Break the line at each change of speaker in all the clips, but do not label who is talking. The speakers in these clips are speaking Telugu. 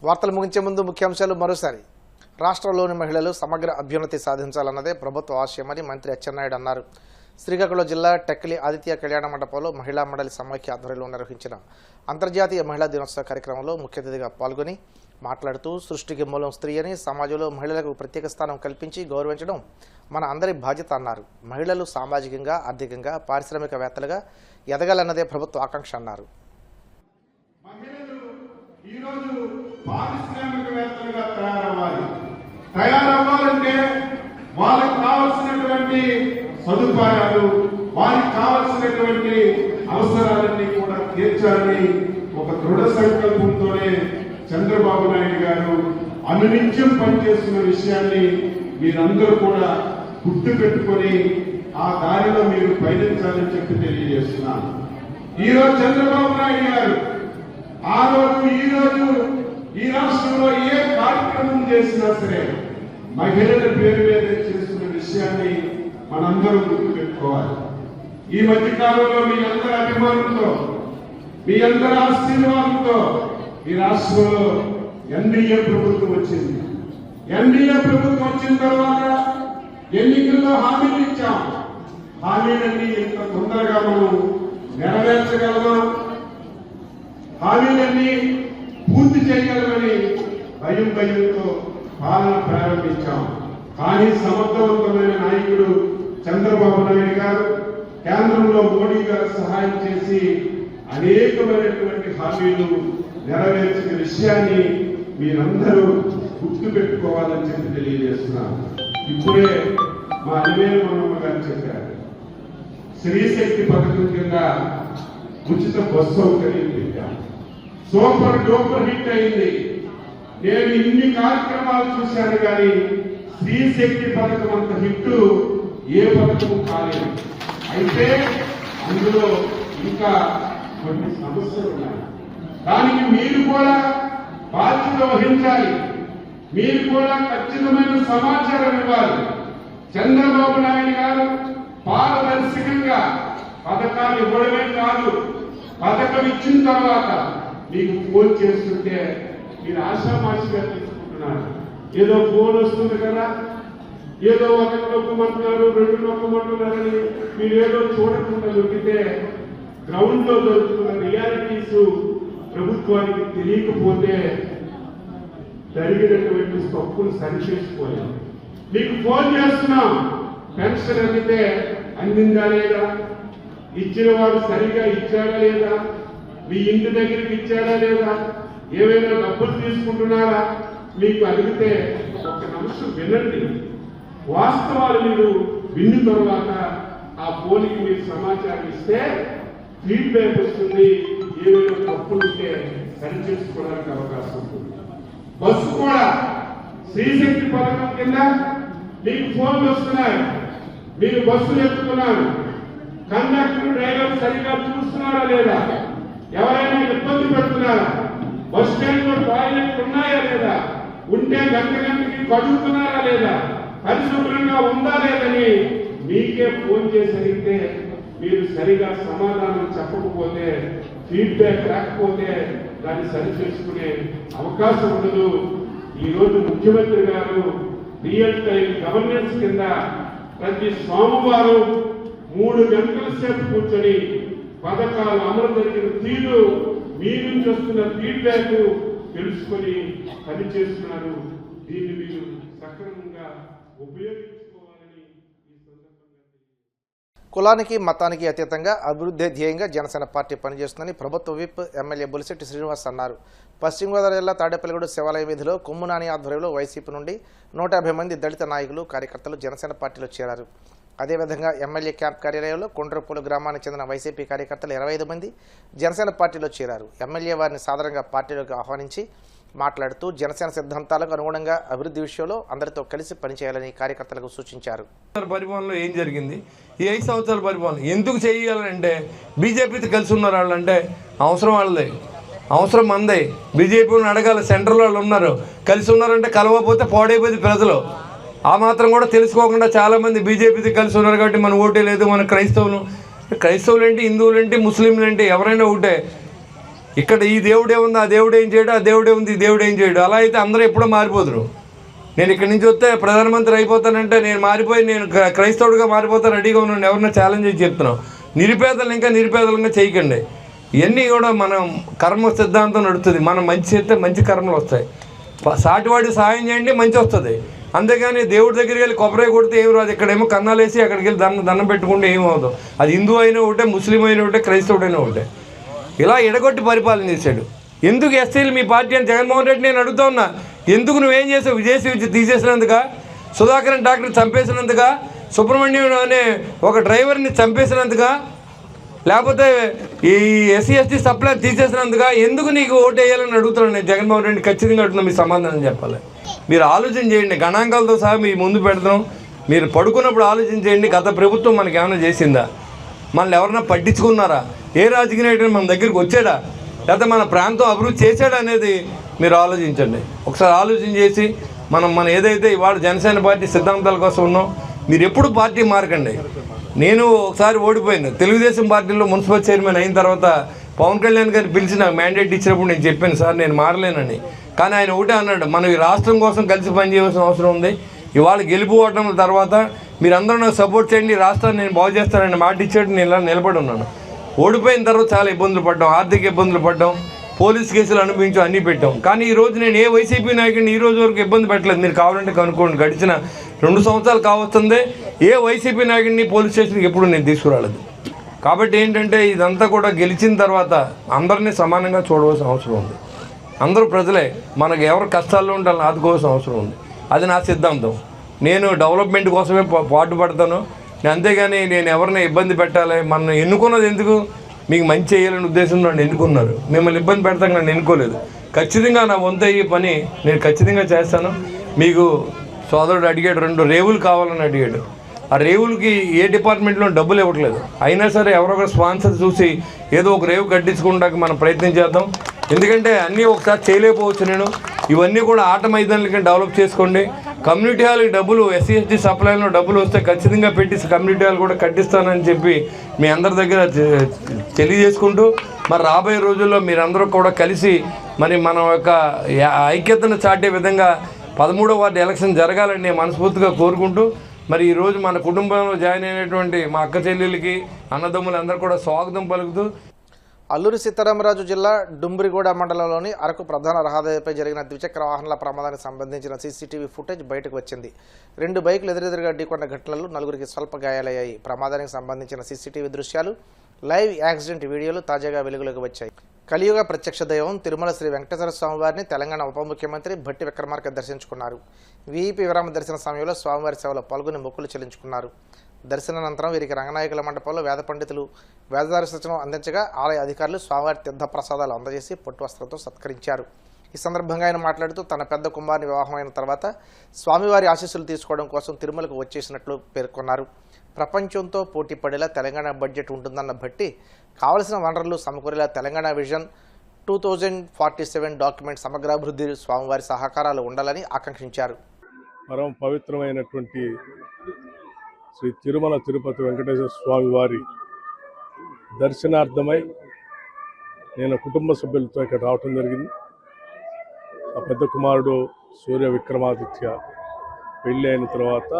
వార్తలు ముగించే ముందు ముఖ్యాంశాలు మరోసారి. రాష్ట్రంలోని మహిళలు సమగ్ర అభ్యున్నతి సాధించాలన్నదే ప్రభుత్వ ఆశయమని మంత్రి అచ్చెన్నాయుడు అన్నారు. శ్రీకాకుళం జిల్లా టెక్కలి ఆదిత్య కళ్యాణ మండపంలో మహిళా మండలి సమైక్య ఆధ్వర్యంలో నిర్వహించిన అంతర్జాతీయ మహిళా దినోత్సవ కార్యక్రమంలో ముఖ్య అతిథిగా పాల్గొని మాట్లాడుతూ సృష్టికి మూలం స్త్రీ అని, సమాజంలో మహిళలకు ప్రత్యేక స్థానం కల్పించి గౌరవించడం మన అందరి బాధ్యత అన్నారు. మహిళలు సామాజికంగా, ఆర్థికంగా, పారిశ్రామికవేత్తలుగా ఎదగాలన్నదే ప్రభుత్వ ఆకాంక్ష అన్నారు.
పారిశ్రామికవేత్తలుగా తయారవ్వాలంటే వాళ్ళకి కావాల్సినటువంటి సదుపాయాలు, వారికి కావాల్సినటువంటి అవసరాలన్నీ కూడా తీర్చాలని ఒక దృఢ సంకల్పంతోనే చంద్రబాబు నాయుడు గారు అనునిత్యం పనిచేస్తున్న విషయాన్ని మీరందరూ కూడా గుర్తు పెట్టుకొని ఆ దారిలో మీరు పయనించాలని చెప్పి తెలియజేస్తున్నాను. ఈరోజు చంద్రబాబు నాయుడు గారు ఆ రోజు ఈ రోజు ఈ రాష్ట్రంలో ఏ కార్యక్రమం చేసినా సరే మహిళల పేరు మీద చేస్తున్న విషయాన్ని మనందరం గుర్తుపెట్టుకోవాలి. ఈ మధ్య కాలంలో మీ అందరి అభిమానంతో, మీ అందరి ఆశీర్వాదంతో ఈ రాష్ట్రంలో ఎన్డీఏ ప్రభుత్వం వచ్చింది. ఎన్డీఏ ప్రభుత్వం వచ్చిన తర్వాత ఎన్నికల్లో హామీలు ఇచ్చాం. హామీలన్నీ ఎంత తొందరగా మనం నెరవేర్చగలమా, హామీలన్నీ పూర్తి చేయగలమని భయంతో పాలన ప్రారంభించాం. కానీ సమర్థవంతమైన నాయకుడు చంద్రబాబు నాయుడు గారు కేంద్రంలో మోడీ గారు సహాయం చేసి అనేకమైనటువంటి హామీలు నెరవేర్చిన విషయాన్ని మీరందరూ గుర్తు పెట్టుకోవాలని చెప్పి తెలియజేస్తున్నారు. ఇప్పుడే మా అలివేలు మనమ్మ గారు చెప్పారు, స్త్రీశక్తి పథకం కింద ఉచిత బస్సు సౌకర్యం పెట్టాం. సూపర్ డూపర్ హిట్ అయింది. నేను ఇన్ని కార్యక్రమాలు చూశాను కానీ స్త్రీశక్తి పథకం అంత హిట్ ఏ పథకం కాలేదు. అయితే అందులో ఇంకా కొన్ని సమస్యలు ఉన్నాయి. దానికి మీరు కూడా బాధ్యత వహించాలి. మీరు కూడా ఖచ్చితమైన సమాచారం ఇవ్వాలి. చంద్రబాబు నాయుడు గారు పారదర్శకంగా పథకాలు ఇవ్వడమే కాదు, పథకం ఇచ్చిన తర్వాత మీకు ఫోన్ చేస్తుంటే మీరు ఆశామాషిగా తీసుకుంటున్నారు. ఏదో ఫోన్ వస్తుంది కదా, ఏదో ఒకటి నొక్కమంటున్నారు, రెండు నొక్కమంటున్నారని మీరు ఏదో చూడకుండా నొక్కితే గ్రౌండ్ లో జరుగుతున్న రియాలిటీస్ ప్రభుత్వానికి తెలియకపోతే జరిగినటువంటి తప్పులు సరిచేసుకోలేం. మీకు ఫోన్ చేస్తున్నాం, పెన్షన్ అందితే అందిందా లేదా, ఇచ్చిన వాడు సరిగా ఇచ్చాడా లేదా, మీ ఇంటి దగ్గరికి ఇచ్చాడా లేదా, ఏమైనా డబ్బులు తీసుకుంటున్నారా మీకు అడిగితే ఒక నిమిషం వినండి. వాస్తవాలు మీరు విన్న తర్వాత ఆ ఫోన్కి మీరు సమాచారం ఇస్తే ఫీడ్బ్యాక్ వస్తుంది. ఏమైనా తప్పులు ఉంటే సరి చేసుకోవడానికి అవకాశం ఉంటుంది. బస్సు కూడా స్త్రీశక్తి పథకం కింద మీకు ఫోన్లు వస్తున్నాయి, మీరు బస్సులు ఎక్కుతున్నారు. కండక్టర్, డ్రైవర్ సరిగా చూస్తున్నారా లేదా, ఎవరైనా ఇబ్బంది పెడుతున్నారా, బస్ స్టాండ్ లో టాయిలెట్ ఉన్నాయా లేదా, ఉంటే గంటకి కడుగుతున్నారా లేదా, పరిశుభ్రంగా ఉందా లేదని మీకే ఫోన్ చేసి అడిగితే మీరు సరిగా సమాధానం చెప్పకపోతే, ఫీడ్బ్యాక్ రాకపోతే దాన్ని సరి చేసుకునే అవకాశం ఉండదు. ఈరోజు ముఖ్యమంత్రి గారు రియల్ టైం గవర్నెన్స్ కింద ప్రతి సోమవారం 3 గంటల సేపు కూర్చొని పథకాలు అమలు జరిగిన తీరు, మీ నుంచి వస్తున్న ఫీడ్బ్యాక్ తెలుసుకొని పనిచేస్తున్నారు. దీన్ని మీరు సక్రమంగా ఉపయోగించుకోవాలని ఈ సందర్భంగా.
కులానికి, మతానికి అతీతంగా అభివృద్ధి ధ్యేయంగా జనసేన పార్టీ పనిచేస్తుందని ప్రభుత్వ విప్ ఎమ్మెల్యే బొలిశెట్టి శ్రీనివాస్ అన్నారు. పశ్చిమ గోదావరి జిల్లా తాడేపల్లిగూడ శివాలయ వీధిలో కొమ్మునాని ఆధ్వర్యంలో వైసీపీ నుండి 150 మంది దళిత నాయకులు, కార్యకర్తలు జనసేన పార్టీలో చేరారు. అదేవిధంగా ఎమ్మెల్యే క్యాంప్ కార్యాలయంలో కొండ్రపూలు గ్రామానికి చెందిన వైసీపీ కార్యకర్తలు 25 మంది జనసేన పార్టీలో చేరారు. ఎమ్మెల్యే వారిని సాధారణంగా పార్టీలోకి ఆహ్వానించి మాట్లాడుతూ జనసేన సిద్ధాంతాలకు అనుగుణంగా అభివృద్ధి విషయంలో అందరితో కలిసి పనిచేయాలని కార్యకర్తలకు సూచించారు.
పరిపాలనలో ఏం జరిగింది, ఈ 5 సంవత్సరాల పరిపాలన ఎందుకు చేయాలంటే బీజేపీతో కలిసి ఉన్నారు వాళ్ళంటే అవసరం వాళ్ళదే, అవసరం మందే. బీజేపీని అడగాలి, సెంట్రల్ వాళ్ళు ఉన్నారు, కలిసి ఉన్నారంటే కలవకపోతే పాడైపోయింది ప్రజలు. ఆ మాత్రం కూడా తెలుసుకోకుండా చాలామంది బీజేపీతో కలిసి ఉన్నారు కాబట్టి మన ఓటే లేదు, మన క్రైస్తవులు ఏంటి, హిందువులు ఏంటి, ముస్లింలు ఏంటి, ఎవరైనా ఒకటే. ఇక్కడ ఈ దేవుడే ఉంది, ఆ దేవుడు ఏం చేయడు, ఆ దేవుడే ఉంది, ఈ దేవుడు ఏం చేయడు. అలా అయితే అందరూ ఎప్పుడో మారిపోదురు. నేను ఇక్కడి నుంచి వస్తే ప్రధానమంత్రి అయిపోతానంటే నేను మారిపోయి నేను క్రైస్తవుడిగా మారిపోతాను రెడీగా ఉన్నాను. ఎవరన్నా ఛాలెంజ్ చేసి చెప్తున్నాం. నిరుపేదలు ఇంకా నిరుపేదలంగా చేయకండి. ఇవన్నీ కూడా మనం కర్మ సిద్ధాంతం నడుస్తుంది. మనం మంచి చేస్తే మంచి కర్మలు వస్తాయి. సాటివాడికి సహాయం చేయండి, మంచి వస్తుంది. అంతేగాని దేవుడి దగ్గరికి వెళ్ళి కొబ్బరి కొడితే ఏం రాదు. ఇక్కడేమో కన్నాలు వేసి అక్కడికి వెళ్ళి దండం పెట్టుకుంటే ఏమవుతుంది. అది హిందూ అయినా ఒకటే, ముస్లిం అయినా ఒకటే, క్రైస్తవుడైనా ఒకటే. ఇలా ఎడగొట్టి పరిపాలన చేశాడు. ఎందుకు ఎస్సీలు మీ పార్టీ అని జగన్మోహన్ రెడ్డి నేను అడుగుతా ఉన్నా. ఎందుకు నువ్వేం చేసావు? విజయశ్రీ తీసేసినందుక, సుధాకరన్ డాక్టర్ని చంపేసినందుక, సుబ్రహ్మణ్యం అనే ఒక డ్రైవర్ని చంపేసినందుక, లేకపోతే ఈ ఎస్సీ ఎస్టీ సప్లై తీసేసినందుక ఎందుకు నీకు ఓటు వేయాలని అడుగుతున్నాను నేను జగన్మోహన్ రెడ్డి. ఖచ్చితంగా అడుగుతున్నా, మీ సమాధానం చెప్పాలి. మీరు ఆలోచన చేయండి. గణాంకాలతో సహా మీ ముందు పెడతాం. మీరు పడుకున్నప్పుడు ఆలోచన చేయండి. గత ప్రభుత్వం మనకి ఏమైనా చేసిందా? మనల్ని ఎవరన్నా పట్టించుకున్నారా? ఏ రాజకీయ నాయకుడు మన దగ్గరికి వచ్చాడా? లేకపోతే మన ప్రాంతం అభివృద్ధి చేశాడా అనేది మీరు ఆలోచించండి. ఒకసారి ఆలోచన చేసి మనం ఏదైతే ఇవాళ జనసేన పార్టీ సిద్ధాంతాల కోసం ఉన్నాం, మీరు ఎప్పుడు పార్టీ మారకండి. నేను ఒకసారి ఓడిపోయాను. తెలుగుదేశం పార్టీలో మున్సిపల్ చైర్మన్ అయిన తర్వాత పవన్ కళ్యాణ్ గారిని పిలిచి నాకు మ్యాండేట్ ఇచ్చినప్పుడు నేను చెప్పాను, సార్ నేను మారలేనని. కానీ ఆయన ఒకటే అన్నాడు, మనం ఈ రాష్ట్రం కోసం కలిసి పనిచేయాల్సిన అవసరం ఉంది. ఇవాళ గెలుపుకోవటం తర్వాత మీరందరూ నాకు సపోర్ట్ చేయండి, రాష్ట్రాన్ని నేను బాగు చేస్తానని మాట ఇచ్చాడు. నేను ఇలా నిలబడి ఉన్నాను. ఓడిపోయిన తర్వాత చాలా ఇబ్బందులు పడ్డాం, ఆర్థిక ఇబ్బందులు పడ్డాం, పోలీస్ కేసులు అనుభవించాం, అన్నీ పెట్టాం. కానీ ఈరోజు నేను ఏ వైసీపీ నాయకుడిని ఈ రోజు వరకు ఇబ్బంది పెట్టలేదు. మీరు కావాలంటే కనుక్కోండి. గడిచిన 2 సంవత్సరాలు కావస్తుంది, ఏ వైసీపీ నాయకుడిని పోలీస్ స్టేషన్కి ఎప్పుడు నేను తీసుకురాలేదు. కాబట్టి ఏంటంటే ఇదంతా కూడా గెలిచిన తర్వాత అందరినీ సమానంగా చూడవలసిన అవసరం ఉంది. అందరూ ప్రజలే, మనకు ఎవరు కష్టాల్లో ఉండాలని ఆదుకోవాల్సిన అవసరం ఉంది. అది నా సిద్ధాంతం. నేను డెవలప్మెంట్ కోసమే పాటుపడతాను. అంతేగాని నేను ఎవరిని ఇబ్బంది పెట్టాలి, మనం ఎన్నుకున్నది ఎందుకు? మీకు మంచి చేయాలనే ఉద్దేశంలో నన్ను ఎన్నుకున్నారు. మిమ్మల్ని ఇబ్బంది పెడతాను నన్ను ఎన్నుకోలేదు. ఖచ్చితంగా నా వంతు ఈ పని నేను ఖచ్చితంగా చేస్తాను. మీకు సోదరుడు అడిగాడు, 2 రేవులు కావాలని అడిగాడు. ఆ రేవులకి ఏ డిపార్ట్మెంట్లో డబ్బులు ఇవ్వట్లేదు. అయినా సరే ఎవరొకరు స్పాన్సర్ చూసి ఏదో ఒక రేవు కట్టించుకోవడానికి మనం ప్రయత్నం చేద్దాం. ఎందుకంటే అన్నీ ఒకసారి చేయలేకపోవచ్చు. నేను ఇవన్నీ కూడా ఆట మైదానాలకి డెవలప్ చేసుకోండి. కమ్యూనిటీ హాల్కి డబ్బులు, ఎస్సీ ఎస్టీ సప్లైలో డబ్బులు వస్తే ఖచ్చితంగా పెట్టి కమ్యూనిటీ హాల్ కూడా కట్టిస్తానని చెప్పి మీ అందరి దగ్గర తెలియజేసుకుంటూ, మరి రాబోయే రోజుల్లో మీరందరూ కూడా కలిసి మరి మన యొక్క ఐక్యతను చాటే విధంగా 13వ వార్డు ఎలక్షన్ జరగాలని నేను మనస్ఫూర్తిగా కోరుకుంటూ, మరి ఈరోజు మన కుటుంబంలో జాయిన్ అయినటువంటి మా అక్క చెల్లెలకి, అన్నదమ్ములందరూ కూడా స్వాగతం పలుకుతూ,
అల్లూరి సీతారామరాజు జిల్లా డుంబ్రిగూడ మండలంలోని అరకు ప్రధాన రహదారిపై జరిగిన ద్విచక్ర వాహనాల ప్రమాదానికి సంబంధించిన సీసీటీవీ ఫుటేజ్ బయటకు వచ్చింది. 2 బైకులు ఎదురెదురుగా ఢీకొన్న ఘటనలో 4గురికి స్వల్ప గాయాలయ్యాయి. ప్రమాదానికి సంబంధించిన సీసీటీవీ దృశ్యాలు, లైవ్ యాక్సిడెంట్ వీడియోలు తాజాగా వెలుగులోకి వచ్చాయి. కలియుగ ప్రత్యక్ష దైవం తిరుమల శ్రీ వెంకటేశ్వర స్వామివారిని తెలంగాణ ఉప ముఖ్యమంత్రి భట్టి విక్రమార్క దర్శించుకున్నారు. వీఐపీ విరామ దర్శన సమయంలో స్వామివారి సేవలో పాల్గొని మొక్కులు చెల్లించుకున్నారు. దర్శనానంతరం వీరికి రంగనాయకుల మండపంలో వేద పండితులు వేదదర్శనం అందించగా ఆలయ అధికారులు స్వామివారి తీర్థప్రసాదాలు అందజేసి పొట్టు వస్త్రంతో సత్కరించారు. ఈ సందర్భంగా ఆయన మాట్లాడుతూ తన పెద్ద కుమారుని వివాహం అయిన తర్వాత స్వామివారి ఆశీస్సులు తీసుకోవడం కోసం తిరుమలకు వచ్చేసినట్లు పేర్కొన్నారు. ప్రపంచంతో పోటీ పడేలా తెలంగాణ బడ్జెట్ ఉంటుందన్న భట్టి కావలసిన వనరులు సమకూరేలా తెలంగాణ విజన్ 2047 డాక్యుమెంట్ సమగ్రాభివృద్ధి స్వామివారి సహకారాలు ఉండాలని ఆకాంక్షించారు.
పరమ పవిత్రమైనటువంటి శ్రీ తిరుమల తిరుపతి వెంకటేశ్వర స్వామి వారి దర్శనార్థమై నేను కుటుంబ సభ్యులతో ఇక్కడ రావటం జరిగింది. ఆ పెద్ద కుమారుడు సూర్య విక్రమాదిత్య పెళ్ళి అయిన తర్వాత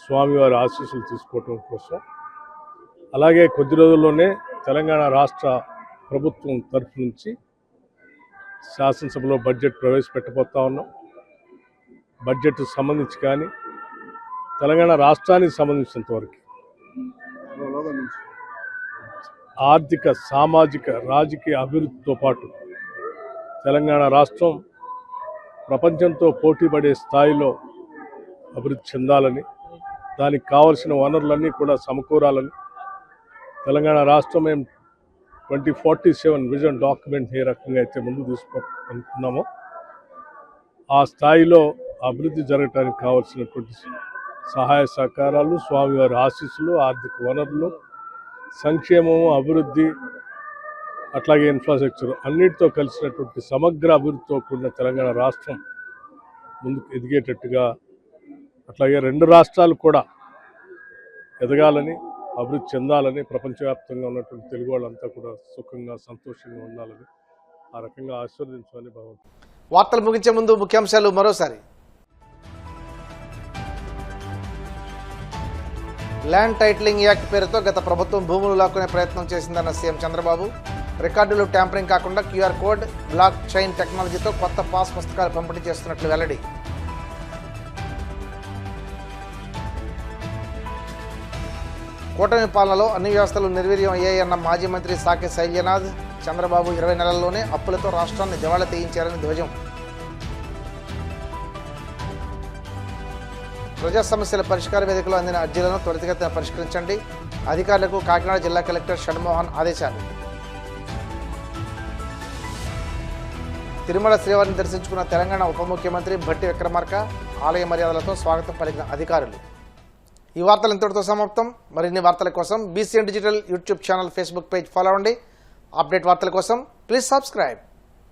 స్వామివారి ఆశీస్సులు తీసుకోవటం కోసం, అలాగే కొద్ది రోజుల్లోనే తెలంగాణ రాష్ట్ర ప్రభుత్వం తరఫు నుంచి శాసనసభలో బడ్జెట్ ప్రవేశపెట్టబోతా ఉన్నాం. బడ్జెట్ సంబంధించి కానీ తెలంగాణ రాష్ట్రానికి సంబంధించినంత వరకు ఆర్థిక, సామాజిక, రాజకీయ అభివృద్ధితో పాటు తెలంగాణ రాష్ట్రం ప్రపంచంతో పోటీపడే స్థాయిలో అభివృద్ధి చెందాలని, దానికి కావలసిన వనరులన్నీ కూడా సమకూరాలని, తెలంగాణ రాష్ట్రం మేము 2047 విజన్ డాక్యుమెంట్ ఏ రకంగా అయితే ముందు తీసుకుంటున్నామో ఆ స్థాయిలో అభివృద్ధి జరగడానికి కావాల్సినటువంటి సహాయ సహకారాలు, స్వామివారి ఆశీస్సులు, ఆర్థిక వనరులు, సంక్షేమము, అభివృద్ధి, అట్లాగే ఇన్ఫ్రాస్ట్రక్చర్ అన్నిటితో కలిసినటువంటి సమగ్ర అభివృద్ధితో కూడిన తెలంగాణ రాష్ట్రం ముందుకు ఎదిగేటట్టుగా, అట్లాగే 2 రాష్ట్రాలు కూడా ఎదగాలని, అభివృద్ధి చెందాలని, ప్రపంచవ్యాప్తంగా ఉన్నటువంటి తెలుగు వాళ్ళంతా కూడా సుఖంగా సంతోషంగా ఉండాలని, ఆ రకంగా ఆశీర్వదించమని భగవంతుడు.
వార్తలు ముగించే ముందు ముఖ్యాంశాలు మరోసారి. ల్యాండ్ టైటిలింగ్ యాక్ట్ పేరుతో గత ప్రభుత్వం భూములు లాక్కునే ప్రయత్నం చేసిందన్న సీఎం చంద్రబాబు. రికార్డులు ట్యాంపరింగ్ కాకుండా క్యూఆర్ కోడ్, బ్లాక్ చైన్ టెక్నాలజీతో కొత్త పాస్ పుస్తకాలు పంపిణీ చేస్తున్నట్లు వెల్లడి. కూటమి పాలనలో అన్ని వ్యవస్థలు నిర్వీర్యం అయ్యాయన్న మాజీ మంత్రి సాకే శైల్యనాథ్. చంద్రబాబు 20 నెలల్లోనే అప్పులతో రాష్ట్రాన్ని దివాళా తీయించారని ధ్వజం. ప్రజా సమస్యల పరిష్కార వేదికలో అందిన అర్జీలను త్వరితగతిన పరిష్కరించండి. అధికారులకు కాకినాడ జిల్లా కలెక్టర్ షణ్మోహన్ ఆదేశాలు. తిరుమల శ్రీవారిని దర్శించుకున్న తెలంగాణ ఉప ముఖ్యమంత్రి భట్టి విక్రమార్క. ఆలయ మర్యాదలతో స్వాగతం పలికిన అధికారులు. ఈ వార్తలు ఇంతటితో సమాప్తం. మరిన్ని వార్తల కోసం BCN digital YouTube channel, Facebook page follow అవ్వండి. అప్డేట్ వార్తల కోసం ప్లీజ్ సబ్స్క్రైబ్.